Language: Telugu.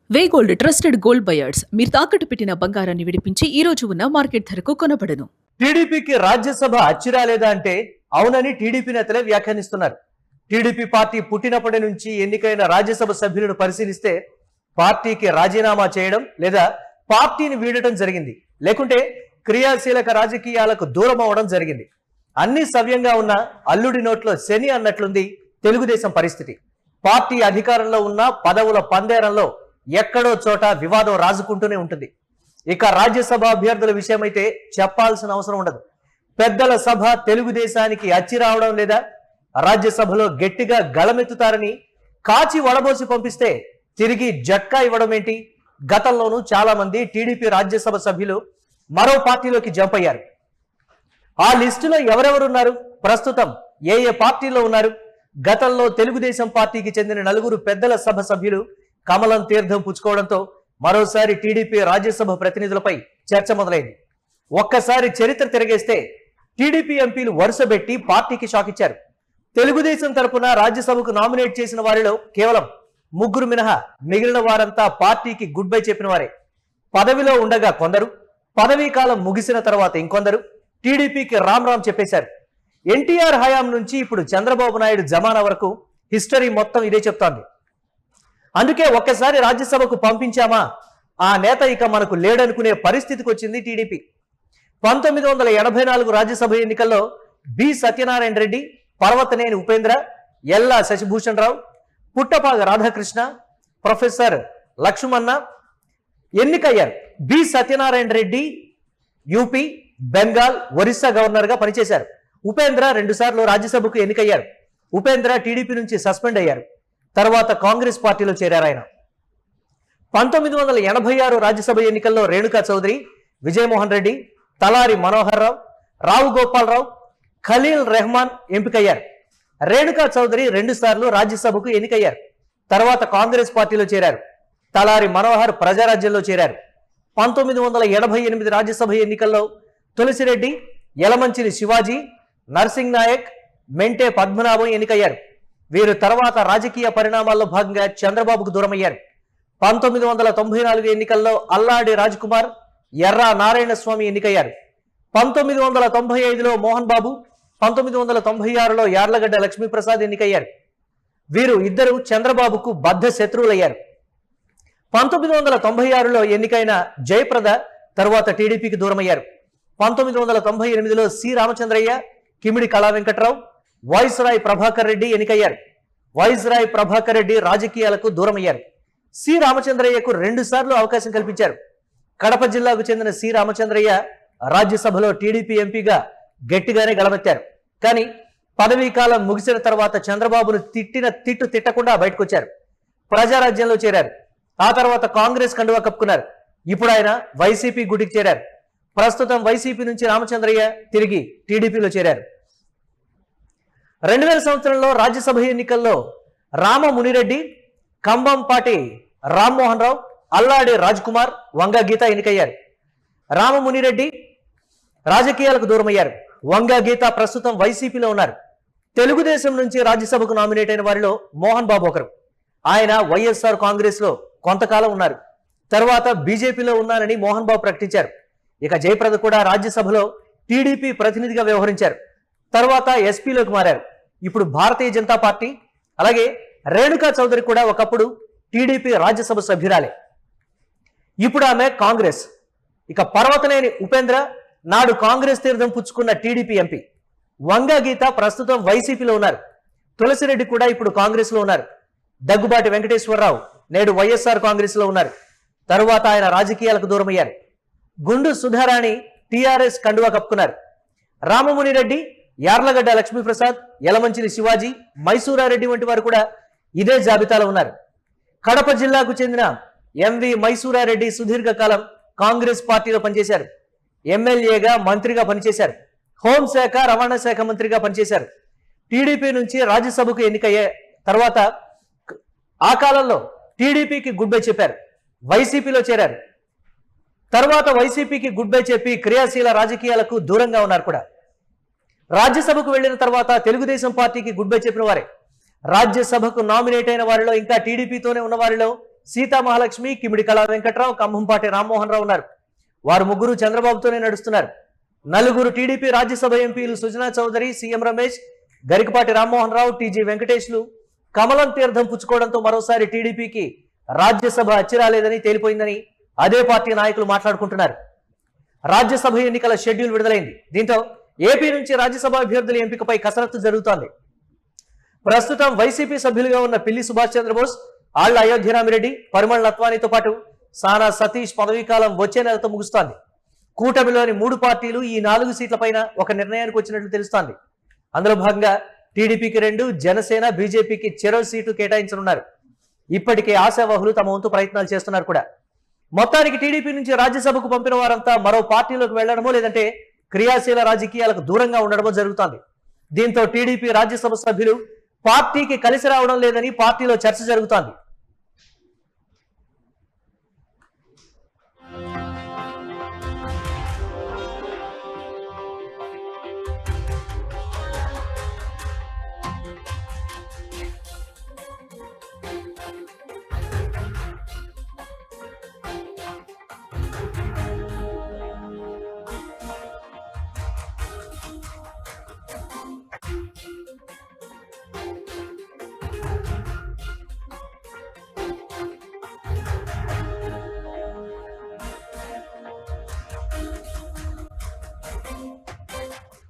వే గోల్డ్ ట్రస్టెడ్ గోల్డ్ బయర్స్ మీరు తాకట్టు పెట్టిన బంగారాన్ని విడిపించి ఈ రోజు ఉన్న మార్కెట్ ధరకు కొనబడను. టీడీపీకి రాజ్యసభ అచ్చిరాలేదా అంటే అవునని టీడీపీ నేతలే వ్యాఖ్యానిస్తున్నారు. టీడీపీ పార్టీ పుట్టినప్పటి నుంచి ఎన్నికైన రాజ్యసభ సభ్యులను పరిశీలిస్తే పార్టీకి రాజీనామా చేయడం లేదా పార్టీని వీడటం జరిగింది, లేకుంటే క్రియాశీలక రాజకీయాలకు దూరం అవడం జరిగింది. అన్ని సవ్యంగా ఉన్న అల్లుడి నోట్లో శని అన్నట్లుంది తెలుగుదేశం పరిస్థితి. పార్టీ అధికారంలో ఉన్న పదవుల పందేరంలో ఎక్కడో చోట వివాదం రాజుకుంటూనే ఉంటుంది. ఇక రాజ్యసభ అభ్యర్థుల విషయమైతే చెప్పాల్సిన అవసరం ఉండదు. పెద్దల సభ తెలుగుదేశానికి అచ్చి రావడం లేదా రాజ్యసభలో గట్టిగా గళమెత్తుతారని కాచి వడబోసి పంపిస్తే తిరిగి జట్కా ఇవ్వడం ఏంటి? గతంలోనూ చాలా మంది టీడీపీ రాజ్యసభ సభ్యులు మరో పార్టీలోకి జంప్ అయ్యారు. ఆ లిస్టులో ఎవరెవరున్నారు, ప్రస్తుతం ఏ ఏ పార్టీలో ఉన్నారు? గతంలో తెలుగుదేశం పార్టీకి చెందిన 4 పెద్దల సభ సభ్యులు కమలం తీర్థం పుచ్చుకోవడంతో మరోసారి టీడీపీ రాజ్యసభ ప్రతినిధులపై చర్చ మొదలైంది. ఒక్కసారి చరిత్ర తిరగేస్తే టీడీపీ ఎంపీలు వరుసబెట్టి పార్టీకి షాక్ ఇచ్చారు. తెలుగుదేశం తరపున రాజ్యసభకు నామినేట్ చేసిన వారిలో కేవలం 3 మినహా మిగిలిన వారంతా పార్టీకి గుడ్ బై చెప్పిన వారే. పదవిలో ఉండగా కొందరు, పదవీ కాలం ముగిసిన తర్వాత ఇంకొందరు టీడీపీకి రామ్ రామ్ చెప్పేశారు. ఎన్టీఆర్ హయాం నుంచి ఇప్పుడు చంద్రబాబు నాయుడు జమానా వరకు హిస్టరీ మొత్తం ఇదే చెప్తోంది. అందుకే ఒక్కసారి రాజ్యసభకు పంపించామా ఆ నేత ఇక మనకు లేడనుకునే పరిస్థితికి వచ్చింది టీడీపీ. 1984 రాజ్యసభ ఎన్నికల్లో బి సత్యనారాయణ రెడ్డి, పర్వతనేని ఉపేంద్ర, ఎల్లా శశిభూషణ్ రావు, పుట్టపాగ రాధాకృష్ణ, ప్రొఫెసర్ లక్ష్మణ ఎన్నికయ్యారు. బి సత్యనారాయణ రెడ్డి యూపీ, బెంగాల్, ఒరిస్సా గవర్నర్గా పనిచేశారు. ఉపేంద్ర 2 సార్లు రాజ్యసభకు ఎన్నికయ్యారు. ఉపేంద్ర టీడీపీ నుంచి సస్పెండ్ అయ్యారు. తర్వాత కాంగ్రెస్ పార్టీలో చేరారు. ఆయన 1986 రాజ్యసభ ఎన్నికల్లో రేణుకా చౌదరి, విజయమోహన్ రెడ్డి, తలారి మనోహర్ రావు, రావు గోపాలరావు, ఖలీల్ రెహమాన్ ఎంపికయ్యారు. రేణుకా చౌదరి 2 సార్లు రాజ్యసభకు ఎన్నికయ్యారు. తర్వాత కాంగ్రెస్ పార్టీలో చేరారు. తలారి మనోహర్ ప్రజారాజ్యంలో చేరారు. 1988 రాజ్యసభ ఎన్నికల్లో తులసిరెడ్డి, యలమంచిలి శివాజీ, నర్సింగ్ నాయక్, మెంటే పద్మనాభం ఎన్నికయ్యారు. వీరు తర్వాత రాజకీయ పరిణామాల్లో భాగంగా చంద్రబాబుకు దూరమయ్యారు. 1994 ఎన్నికల్లో అల్లాడి రాజ్కుమార్, ఎర్రా నారాయణ స్వామి ఎన్నికయ్యారు. 1995లో మోహన్ బాబు, 1996లో యార్లగడ్డ లక్ష్మీప్రసాద్ ఎన్నికయ్యారు. వీరు ఇద్దరు చంద్రబాబుకు బద్ధ శత్రువులయ్యారు. 1996లో ఎన్నికైన జయప్రద తర్వాత టీడీపీకి దూరమయ్యారు. 1998లో సి రామచంద్రయ్య, కిమిడి కళా వెంకట్రావు, వాయిస్రాయ్ ప్రభాకర్ రెడ్డి ఎన్నికయ్యారు. వాయిస్రాయ్ ప్రభాకర్ రెడ్డి రాజకీయాలకు దూరమయ్యారు. సి రామచంద్రయ్యకు 2 సార్లు అవకాశం కల్పించారు. కడప జిల్లాకు చెందిన సి రామచంద్రయ్య రాజ్యసభలో టీడీపీ ఎంపీగా గట్టిగానే గళమెత్తారు. కానీ పదవీ కాలం ముగిసిన తర్వాత చంద్రబాబును తిట్టిన తిట్టు తిట్టకుండా బయటకు వచ్చారు. ప్రజారాజ్యంలో చేరారు. ఆ తర్వాత కాంగ్రెస్ కండువా కప్పుకున్నారు. ఇప్పుడు ఆయన వైసీపీ గుడికి చేరారు. ప్రస్తుతం వైసీపీ నుంచి రామచంద్రయ్య తిరిగి టీడీపీలో చేరారు. 2000 సంవత్సరంలో రాజ్యసభ ఎన్నికల్లో రామమునిరెడ్డి, కంబంపాటి రామ్మోహన్ రావు, అల్లాడి రాజ్కుమార్, వంగ గీత ఎన్నికయ్యారు. రామమునిరెడ్డి రాజకీయాలకు దూరమయ్యారు. వంగ గీత ప్రస్తుతం వైసీపీలో ఉన్నారు. తెలుగుదేశం నుంచి రాజ్యసభకు నామినేట్ అయిన వారిలో మోహన్ బాబు ఒకరు. ఆయన వైఎస్ఆర్ కాంగ్రెస్ లో కొంతకాలం ఉన్నారు. తర్వాత బీజేపీలో ఉన్నారని మోహన్ బాబు ప్రకటించారు. ఇక జయప్రద కూడా రాజ్యసభలో టీడీపీ ప్రతినిధిగా వ్యవహరించారు. తర్వాత ఎస్పీలోకి మారారు. ఇప్పుడు భారతీయ జనతా పార్టీ. అలాగే రేణుకా చౌదరి కూడా ఒకప్పుడు టీడీపీ రాజ్యసభ సభ్యురాలే. ఇప్పుడు ఆమె కాంగ్రెస్. ఇక పర్వతనేని ఉపేంద్ర నాడు కాంగ్రెస్ తీర్థం పుచ్చుకున్న టీడీపీ ఎంపీ. వంగ గీత ప్రస్తుతం వైసీపీలో ఉన్నారు. తులసిరెడ్డి కూడా ఇప్పుడు కాంగ్రెస్ లో ఉన్నారు. దగ్గుబాటి వెంకటేశ్వరరావు నేడు వైఎస్ఆర్ కాంగ్రెస్ లో ఉన్నారు. తరువాత ఆయన రాజకీయాలకు దూరమయ్యారు. గుండు సుధారాణి టీఆర్ఎస్ కండువా కప్పుకున్నారు. రామమునిరెడ్డి, యార్లగడ్డ లక్ష్మీప్రసాద్, యలమంచిలి శివాజీ, మైసూరారెడ్డి వంటి వారు కూడా ఇదే జాబితాలో ఉన్నారు. కడప జిల్లాకు చెందిన ఎంవి మైసూరారెడ్డి సుదీర్ఘకాలం కాంగ్రెస్ పార్టీలో పనిచేశారు. ఎమ్మెల్యేగా, మంత్రిగా పనిచేశారు. హోంశాఖ, రవాణా శాఖ మంత్రిగా పనిచేశారు. టీడీపీ నుంచి రాజ్యసభకు ఎన్నికయ్యే తర్వాత ఆ కాలంలో టీడీపీకి గుడ్ బై చెప్పారు. వైసీపీలో చేరారు. తర్వాత వైసీపీకి గుడ్ బై చెప్పి క్రియాశీల రాజకీయాలకు దూరంగా ఉన్నారు కూడా. రాజ్యసభకు వెళ్లిన తర్వాత తెలుగుదేశం పార్టీకి గుడ్ బై చెప్పిన వారే. రాజ్యసభకు నామినేట్ అయిన వారిలో ఇంకా టీడీపీతోనే ఉన్న వారిలో సీతా మహాలక్ష్మి, కిమిడి కళా వెంకట్రావు, ఖమ్మంపాటి రామ్మోహన్ రావు ఉన్నారు. వారు ముగ్గురు చంద్రబాబుతోనే నడుస్తున్నారు. నలుగురు టీడీపీ రాజ్యసభ ఎంపీలు సుజనా చౌదరి, సీఎం రమేష్, గరికపాటి రామ్మోహన్ రావు, టీజీ వెంకటేష్లు కమలం తీర్థం పుచ్చుకోవడంతో మరోసారి టీడీపీకి రాజ్యసభ అచ్చిరాలేదని తేలిపోయిందని అదే పార్టీ నాయకులు మాట్లాడుకుంటున్నారు. రాజ్యసభ ఎన్నికల షెడ్యూల్ విడుదలైంది. దీంతో ఏపీ నుంచి రాజ్యసభ అభ్యర్థుల ఎంపికపై కసరత్తు జరుగుతోంది. ప్రస్తుతం వైసీపీ సభ్యులుగా ఉన్న పిల్లి సుభాష్ చంద్రబోస్, ఆళ్ల అయోధ్యరామిరెడ్డి, పరిమళ నత్వానితో పాటు సానా సతీష్ పదవీకాలం వచ్చే నెలతో ముగుస్తోంది. కూటమిలోని 3 పార్టీలు ఈ 4 సీట్లపైన ఒక నిర్ణయానికి వచ్చినట్లు తెలుస్తోంది. అందులో భాగంగా టీడీపీకి 2, జనసేన, బీజేపీకి చెరో సీటు కేటాయించనున్నారు. ఇప్పటికే ఆశావాహులు తమ వంతు ప్రయత్నాలు చేస్తున్నారు కూడా. మొత్తానికి టీడీపీ నుంచి రాజ్యసభకు పంపిన వారంతా మరో పార్టీలోకి వెళ్లడమో లేదంటే క్రియాశీల రాజకీయాలకు దూరంగా ఉండడమో జరుగుతోంది. దీంతో టీడీపీ రాజ్యసభ సభ్యులు పార్టీకి కలిసి రావడం లేదని పార్టీలో చర్చ జరుగుతోంది.